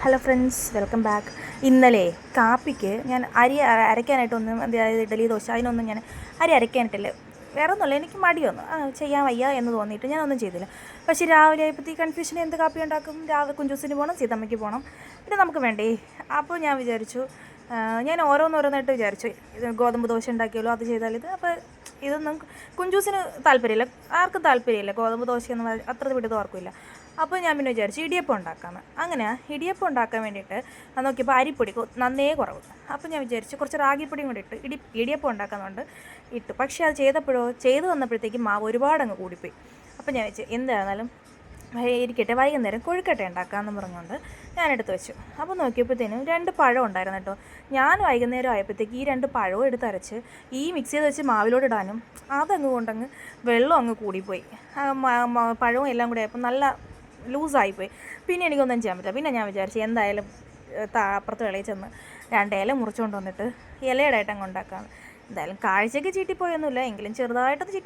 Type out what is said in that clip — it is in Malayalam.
Hello friends, welcome back. ഇന്നലെ കാപ്പിക്ക് ഞാൻ അരി അരയ്ക്കാനായിട്ടൊന്നും, അതായത് ഇഡ്ഡലി ദോശ അതിനൊന്നും ഞാൻ അരി അരയ്ക്കാനായിട്ടില്ല. വേറെ ഒന്നുമില്ല, എനിക്ക് മടിയൊന്നും ചെയ്യാൻ വയ്യ എന്ന് തോന്നിയിട്ട് ഞാനൊന്നും ചെയ്തില്ല. പക്ഷേ രാവിലെ ആയപ്പോഴത്തേക്ക് കൺഫ്യൂഷൻ, എന്ത് കാപ്പി ഉണ്ടാക്കും? രാവിലെ കുഞ്ചൂസിന് പോകണം, സീതമ്മയ്ക്ക് പോകണം, പിന്നെ നമുക്ക് വേണ്ടേ. അപ്പോൾ ഞാൻ വിചാരിച്ചു, ഞാൻ ഓരോന്നോരോന്നായിട്ട് വിചാരിച്ചു, ഇത് ഗോതമ്പ് ദോശ ഉണ്ടാക്കിയാലോ, അത് ചെയ്താൽ ഇത്. അപ്പോൾ ഇതൊന്നും കുഞ്ചൂസിന് താല്പര്യമില്ല, ആർക്കും താല്പര്യമില്ല ഗോതമ്പ് ദോശയൊന്നും, അത്ര പിടിത്തം ആർക്കുമില്ല. അപ്പോൾ ഞാൻ പിന്നെ വിചാരിച്ചു ഇടിയപ്പം ഉണ്ടാക്കാമെന്ന്. അങ്ങനെ ഇടിയപ്പം ഉണ്ടാക്കാൻ വേണ്ടിയിട്ട് നോക്കിയപ്പോൾ അരിപ്പൊടി നന്നേ കുറവ്. അപ്പോൾ ഞാൻ വിചാരിച്ചു കുറച്ച് റാഗിപ്പൊടിയും കൂടി ഇട്ട് ഇടിയപ്പം ഉണ്ടാക്കാമെന്നുകൊണ്ട് ഇട്ടു. പക്ഷേ അത് ചെയ്ത് വന്നപ്പോഴത്തേക്കും മാവ് ഒരുപാടങ്ങ് കൂടിപ്പോയി. അപ്പോൾ ഞാൻ വെച്ചു എന്തായിരുന്നാലും ഇരിക്കട്ടെ, വൈകുന്നേരം കൊഴുക്കട്ട ഉണ്ടാക്കാമെന്ന് പറഞ്ഞുകൊണ്ട് ഞാൻ എടുത്ത് വെച്ചു. അപ്പോൾ നോക്കിയപ്പോഴത്തേനും 2 പഴം ഉണ്ടായിരുന്നു കേട്ടോ. ഞാൻ വൈകുന്നേരം ആയപ്പോഴത്തേക്ക് ഈ 2 പഴവും എടുത്തരച്ച് ഈ മിക്സ് ചെയ്ത് വെച്ച് മാവിലോട്ട് ഇടാനും അതങ്ങ് കൊണ്ടങ്ങ് വെള്ളം അങ്ങ് കൂടിപ്പോയി. പഴവും എല്ലാം കൂടി ആയപ്പോൾ നല്ല ലൂസായിപ്പോയി. പിന്നെ എനിക്കൊന്നും ചെയ്യാൻ പറ്റില്ല. പിന്നെ ഞാൻ വിചാരിച്ചു എന്തായാലും അപ്പുറത്ത് വെളിയിൽ ചെന്ന് 2 ഇല മുറിച്ചുകൊണ്ട് വന്നിട്ട് ഇലയുടെ ആയിട്ട് അങ്ങ് ഉണ്ടാക്കാം. എന്തായാലും കാഴ്ചയ്ക്ക് ചീറ്റിപ്പോയൊന്നുമില്ല, എങ്കിലും ചെറുതായിട്ടൊന്ന് ചീറ്റി.